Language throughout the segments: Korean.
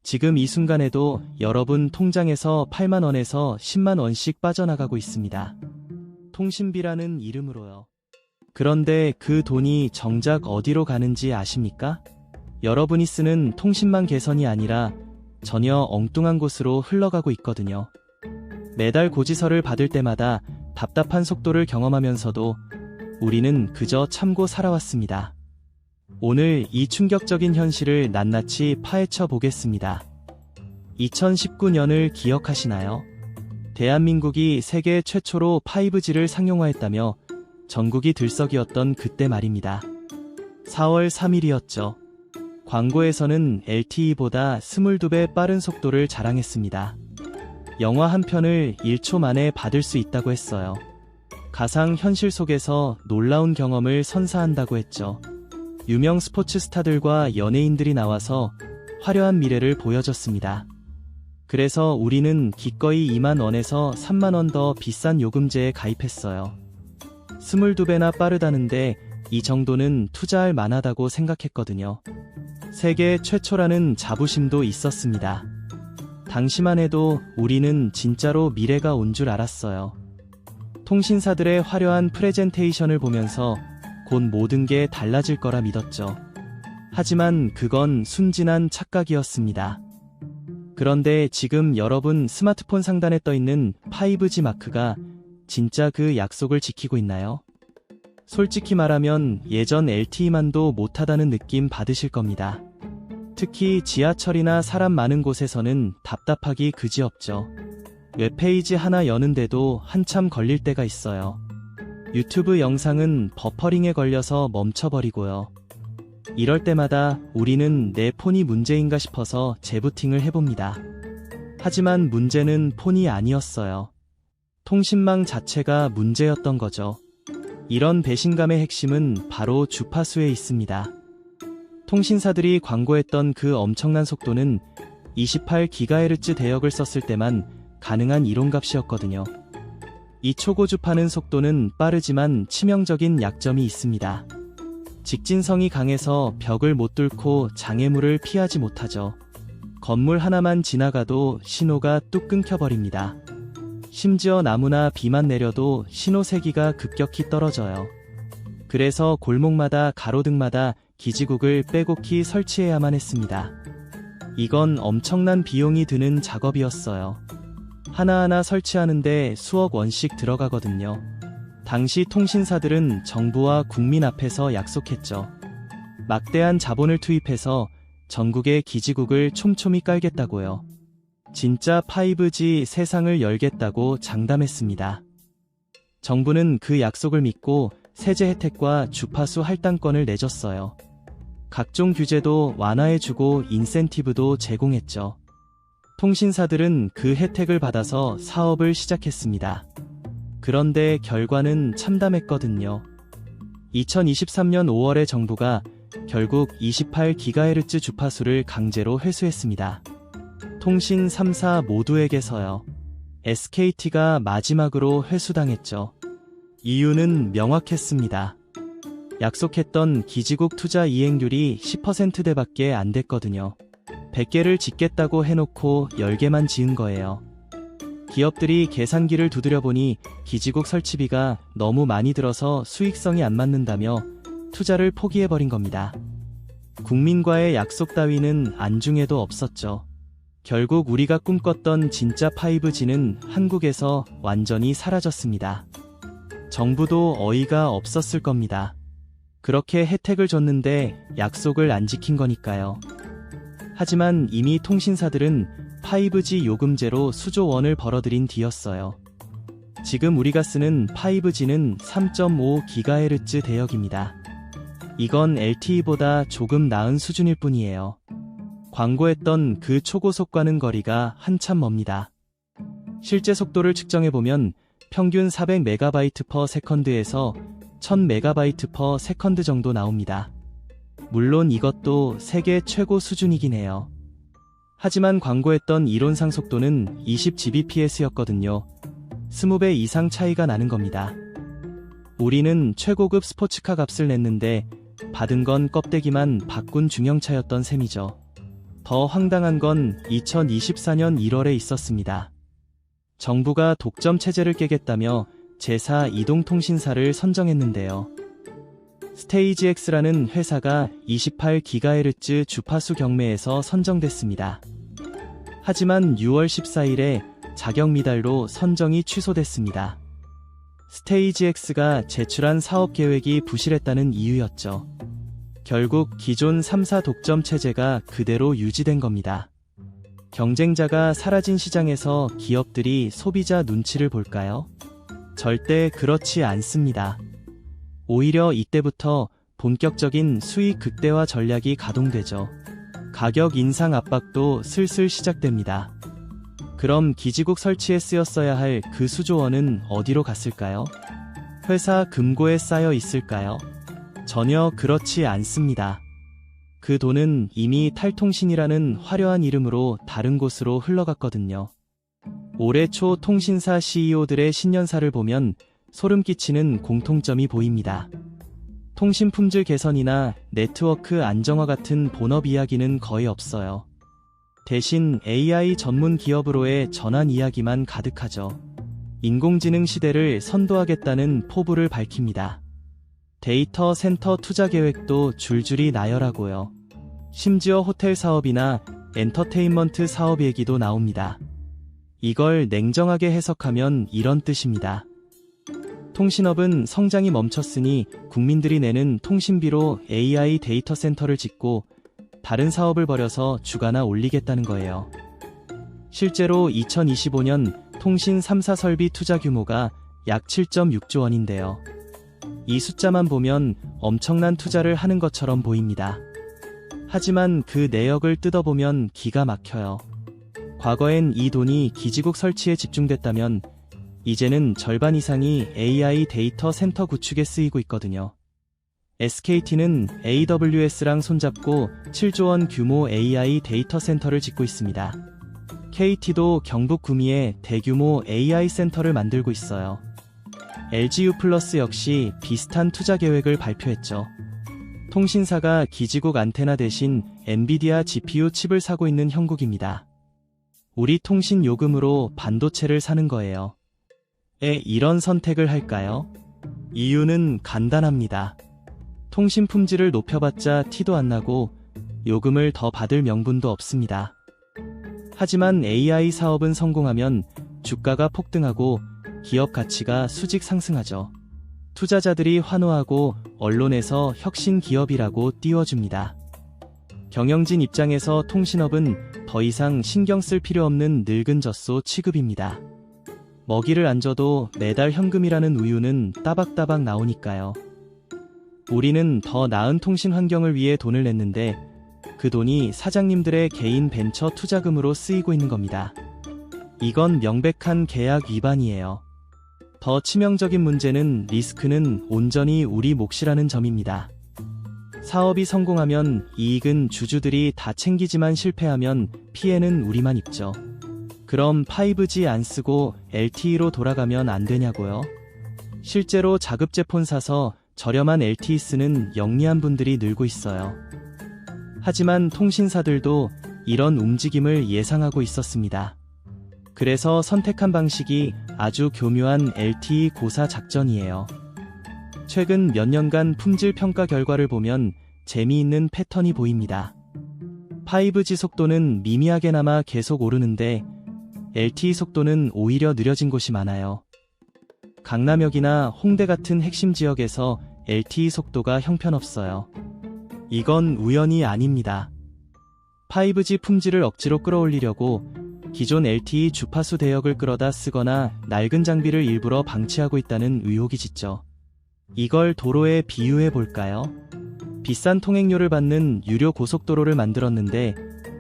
지금 이 순간에도 여러분 통장에서 8만 원에서 10만 원씩 빠져나가고 있습니다. 통신비라는 이름으로요. 그런데 그 돈이 정작 어디로 가는지 아십니까? 여러분이 쓰는 통신망 개선이 아니라 전혀 엉뚱한 곳으로 흘러가고 있거든요. 매달 고지서를 받을 때마다 답답한 속도를 경험하면서도 우리는 그저 참고 살아왔습니다. 오늘 이 충격적인 현실을 낱낱이 파헤쳐 보겠습니다. 2019년을 기억하시나요? 대한민국이 세계 최초로 5G를 상용화했다며 전국이 들썩이었던 그때 말입니다. 4월 3일이었죠. 광고에서는 LTE보다 22배 빠른 속도를 자랑했습니다. 영화 한 편을 1초 만에 받을 수 있다고 했어요. 가상 현실 속에서 놀라운 경험을 선사한다고 했죠. 유명 스포츠 스타들과 연예인들이 나와서 화려한 미래를 보여줬습니다. 그래서 우리는 기꺼이 2만 원에서 3만 원 더 비싼 요금제에 가입했어요. 22배나 빠르다는데 이 정도는 투자할 만하다고 생각했거든요. 세계 최초라는 자부심도 있었습니다. 당시만 해도 우리는 진짜로 미래가 온 줄 알았어요. 통신사들의 화려한 프레젠테이션을 보면서 곧 모든 게 달라질 거라 믿었죠. 하지만 그건 순진한 착각이었습니다. 그런데 지금 여러분 스마트폰 상단에 떠있는 5G 마크가 진짜 그 약속을 지키고 있나요? 솔직히 말하면 예전 LTE만도 못하다는 느낌 받으실 겁니다. 특히 지하철이나 사람 많은 곳에서는 답답하기 그지없죠. 웹페이지 하나 여는데도 한참 걸릴 때가 있어요. 유튜브 영상은 버퍼링에 걸려서 멈춰버리고요. 이럴 때마다 우리는 내 폰이 문제인가 싶어서 재부팅을 해봅니다. 하지만 문제는 폰이 아니었어요. 통신망 자체가 문제였던 거죠. 이런 배신감의 핵심은 바로 주파수에 있습니다. 통신사들이 광고했던 그 엄청난 속도는 28GHz 대역을 썼을 때만 가능한 이론값이었거든요. 이 초고주파는 속도는 빠르지만 치명적인 약점이 있습니다. 직진성이 강해서 벽을 못 뚫고 장애물을 피하지 못하죠. 건물 하나만 지나가도 신호가 뚝 끊겨버립니다. 심지어 나무나 비만 내려도 신호 세기가 급격히 떨어져요. 그래서 골목마다 가로등마다 기지국을 빼곡히 설치해야만 했습니다. 이건 엄청난 비용이 드는 작업이었어요. 하나하나 설치하는데 수억 원씩 들어가거든요. 당시 통신사들은 정부와 국민 앞에서 약속했죠. 막대한 자본을 투입해서 전국의 기지국을 촘촘히 깔겠다고요. 진짜 5G 세상을 열겠다고 장담했습니다. 정부는 그 약속을 믿고 세제 혜택과 주파수 할당권을 내줬어요. 각종 규제도 완화해주고 인센티브도 제공했죠. 통신사들은 그 혜택을 받아서 사업을 시작했습니다. 그런데 결과는 참담했거든요. 2023년 5월에 정부가 결국 28GHz 주파수를 강제로 회수했습니다. 통신 3사 모두에게서요. SKT가 마지막으로 회수당했죠. 이유는 명확했습니다. 약속했던 기지국 투자 이행률이 10%대밖에 안 됐거든요. 100개를 짓겠다고 해놓고 10개만 지은 거예요. 기업들이 계산기를 두드려보니 기지국 설치비가 너무 많이 들어서 수익성이 안 맞는다며 투자를 포기해버린 겁니다. 국민과의 약속 따위는 안중에도 없었죠. 결국 우리가 꿈꿨던 진짜 5G는 한국에서 완전히 사라졌습니다. 정부도 어이가 없었을 겁니다. 그렇게 혜택을 줬는데 약속을 안 지킨 거니까요. 하지만 이미 통신사들은 5G 요금제로 수조 원을 벌어들인 뒤였어요. 지금 우리가 쓰는 5G는 3.5GHz 대역입니다. 이건 LTE보다 조금 나은 수준일 뿐이에요. 광고했던 그 초고속과는 거리가 한참 멉니다. 실제 속도를 측정해보면 평균 400MB/s에서 1000MB/s 정도 나옵니다. 물론 이것도 세계 최고 수준이긴 해요. 하지만 광고했던 이론상 속도는 20Gbps였거든요. 20배 이상 차이가 나는 겁니다. 우리는 최고급 스포츠카 값을 냈는데 받은 건 껍데기만 바꾼 중형차였던 셈이죠. 더 황당한 건 2024년 1월에 있었습니다. 정부가 독점 체제를 깨겠다며 제4 이동통신사를 선정했는데요. 스테이지X라는 회사가 28GHz 주파수 경매에서 선정됐습니다. 하지만 6월 14일에 자격 미달로 선정이 취소됐습니다. 스테이지X가 제출한 사업 계획이 부실했다는 이유였죠. 결국 기존 3사 독점 체제가 그대로 유지된 겁니다. 경쟁자가 사라진 시장에서 기업들이 소비자 눈치를 볼까요? 절대 그렇지 않습니다. 오히려 이때부터 본격적인 수익 극대화 전략이 가동되죠. 가격 인상 압박도 슬슬 시작됩니다. 그럼 기지국 설치에 쓰였어야 할 그 수조 원은 어디로 갔을까요? 회사 금고에 쌓여 있을까요? 전혀 그렇지 않습니다. 그 돈은 이미 탈통신이라는 화려한 이름으로 다른 곳으로 흘러갔거든요. 올해 초 통신사 CEO들의 신년사를 보면 소름 끼치는 공통점이 보입니다. 통신 품질 개선이나 네트워크 안정화 같은 본업 이야기는 거의 없어요. 대신 AI 전문 기업으로의 전환 이야기만 가득하죠. 인공지능 시대를 선도하겠다는 포부를 밝힙니다. 데이터 센터 투자 계획도 줄줄이 나열하고요. 심지어 호텔 사업이나 엔터테인먼트 사업 얘기도 나옵니다. 이걸 냉정하게 해석하면 이런 뜻입니다. 통신업은 성장이 멈췄으니 국민들이 내는 통신비로 AI 데이터 센터를 짓고 다른 사업을 벌여서 주가나 올리겠다는 거예요. 실제로 2025년 통신 3사 설비 투자 규모가 약 7.6조 원인데요. 이 숫자만 보면 엄청난 투자를 하는 것처럼 보입니다. 하지만 그 내역을 뜯어보면 기가 막혀요. 과거엔 이 돈이 기지국 설치에 집중됐다면 이제는 절반 이상이 AI 데이터 센터 구축에 쓰이고 있거든요. SKT는 AWS랑 손잡고 7조 원 규모 AI 데이터 센터를 짓고 있습니다. KT도 경북 구미에 대규모 AI 센터를 만들고 있어요. LGU 플러스 역시 비슷한 투자 계획을 발표했죠. 통신사가 기지국 안테나 대신 엔비디아 GPU 칩을 사고 있는 형국입니다. 우리 통신 요금으로 반도체를 사는 거예요. 이런 선택을 할까요? 이유는 간단합니다. 통신 품질을 높여봤자 티도 안 나고 요금을 더 받을 명분도 없습니다. 하지만 AI 사업은 성공하면 주가가 폭등하고 기업 가치가 수직 상승하죠. 투자자들이 환호하고 언론에서 혁신 기업이라고 띄워줍니다. 경영진 입장에서 통신업은 더 이상 신경 쓸 필요 없는 늙은 젖소 취급입니다. 먹이를 안 줘도 매달 현금이라는 우유는 따박따박 나오니까요. 우리는 더 나은 통신 환경을 위해 돈을 냈는데 그 돈이 사장님들의 개인 벤처 투자금으로 쓰이고 있는 겁니다. 이건 명백한 계약 위반이에요. 더 치명적인 문제는 리스크는 온전히 우리 몫이라는 점입니다. 사업이 성공하면 이익은 주주들이 다 챙기지만 실패하면 피해는 우리만 입죠. 그럼 5G 안 쓰고 LTE로 돌아가면 안 되냐고요? 실제로 자급제 폰 사서 저렴한 LTE 쓰는 영리한 분들이 늘고 있어요. 하지만 통신사들도 이런 움직임을 예상하고 있었습니다. 그래서 선택한 방식이 아주 교묘한 LTE 고사 작전이에요. 최근 몇 년간 품질 평가 결과를 보면 재미있는 패턴이 보입니다. 5G 속도는 미미하게나마 계속 오르는데 LTE 속도는 오히려 느려진 곳이 많아요. 강남역이나 홍대 같은 핵심 지역에서 LTE 속도가 형편없어요. 이건 우연이 아닙니다. 5G 품질을 억지로 끌어올리려고 기존 LTE 주파수 대역을 끌어다 쓰거나 낡은 장비를 일부러 방치하고 있다는 의혹이 짙죠. 이걸 도로에 비유해 볼까요? 비싼 통행료를 받는 유료 고속도로를 만들었는데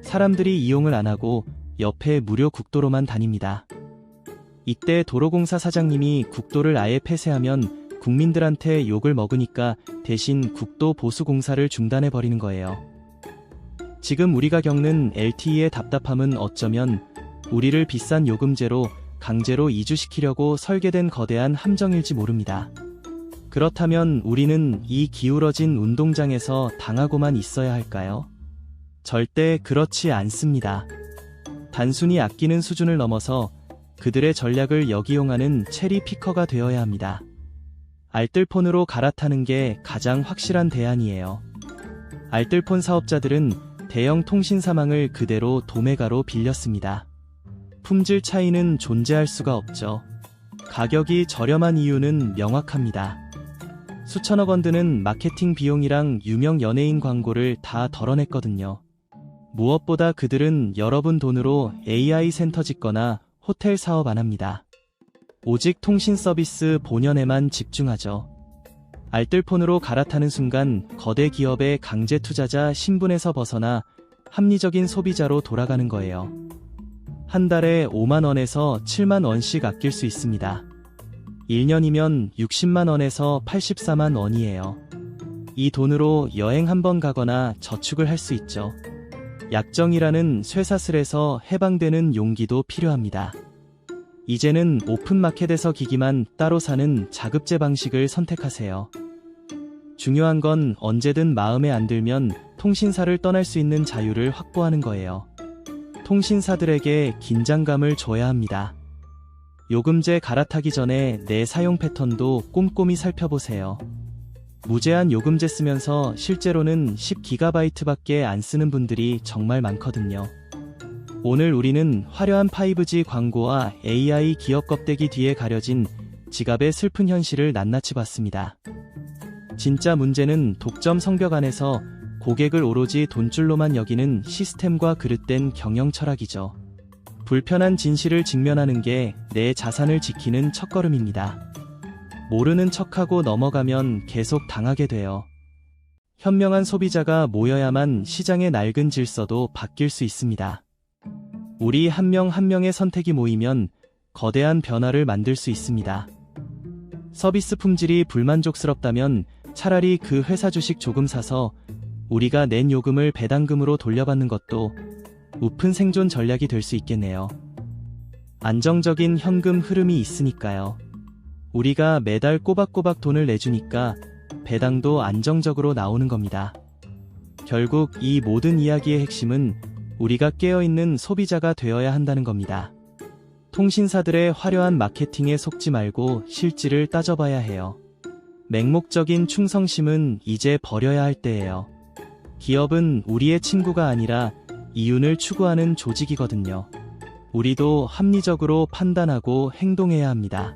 사람들이 이용을 안 하고 옆에 무료 국도로만 다닙니다. 이때 도로공사 사장님이 국도를 아예 폐쇄하면 국민들한테 욕을 먹으니까 대신 국도 보수 공사를 중단해 버리는 거예요. 지금 우리가 겪는 LTE의 답답함은 어쩌면 우리를 비싼 요금제로 강제로 이주시키려고 설계된 거대한 함정일지 모릅니다. 그렇다면 우리는 이 기울어진 운동장에서 당하고만 있어야 할까요? 절대 그렇지 않습니다. 단순히 아끼는 수준을 넘어서 그들의 전략을 역이용하는 체리 피커가 되어야 합니다. 알뜰폰으로 갈아타는 게 가장 확실한 대안이에요. 알뜰폰 사업자들은 대형 통신사망을 그대로 도매가로 빌렸습니다. 품질 차이는 존재할 수가 없죠. 가격이 저렴한 이유는 명확합니다. 수천억 원 드는 마케팅 비용이랑 유명 연예인 광고를 다 덜어냈거든요. 무엇보다 그들은 여러분 돈으로 AI 센터 짓거나 호텔 사업 안 합니다. 오직 통신 서비스 본연에만 집중하죠. 알뜰폰으로 갈아타는 순간 거대 기업의 강제 투자자 신분에서 벗어나 합리적인 소비자로 돌아가는 거예요. 한 달에 5만 원에서 7만 원씩 아낄 수 있습니다. 1년이면 60만 원에서 84만 원이에요. 이 돈으로 여행 한번 가거나 저축을 할 수 있죠. 약정이라는 쇠사슬에서 해방되는 용기도 필요합니다. 이제는 오픈마켓에서 기기만 따로 사는 자급제 방식을 선택하세요. 중요한 건 언제든 마음에 안 들면 통신사를 떠날 수 있는 자유를 확보하는 거예요. 통신사들에게 긴장감을 줘야 합니다. 요금제 갈아타기 전에 내 사용 패턴도 꼼꼼히 살펴보세요. 무제한 요금제 쓰면서 실제로는 10GB밖에 안 쓰는 분들이 정말 많거든요. 오늘 우리는 화려한 5G 광고와 AI 기업 껍데기 뒤에 가려진 지갑의 슬픈 현실을 낱낱이 봤습니다. 진짜 문제는 독점 성벽 안에서 고객을 오로지 돈줄로만 여기는 시스템과 그릇된 경영 철학이죠. 불편한 진실을 직면하는 게 내 자산을 지키는 첫걸음입니다. 모르는 척하고 넘어가면 계속 당하게 돼요. 현명한 소비자가 모여야만 시장의 낡은 질서도 바뀔 수 있습니다. 우리 한 명 한 명의 선택이 모이면 거대한 변화를 만들 수 있습니다. 서비스 품질이 불만족스럽다면 차라리 그 회사 주식 조금 사서 우리가 낸 요금을 배당금으로 돌려받는 것도 우픈 생존 전략이 될 수 있겠네요. 안정적인 현금 흐름이 있으니까요. 우리가 매달 꼬박꼬박 돈을 내주니까 배당도 안정적으로 나오는 겁니다. 결국 이 모든 이야기의 핵심은 우리가 깨어있는 소비자가 되어야 한다는 겁니다. 통신사들의 화려한 마케팅에 속지 말고 실질을 따져봐야 해요. 맹목적인 충성심은 이제 버려야 할 때예요. 기업은 우리의 친구가 아니라 이윤을 추구하는 조직이거든요. 우리도 합리적으로 판단하고 행동해야 합니다.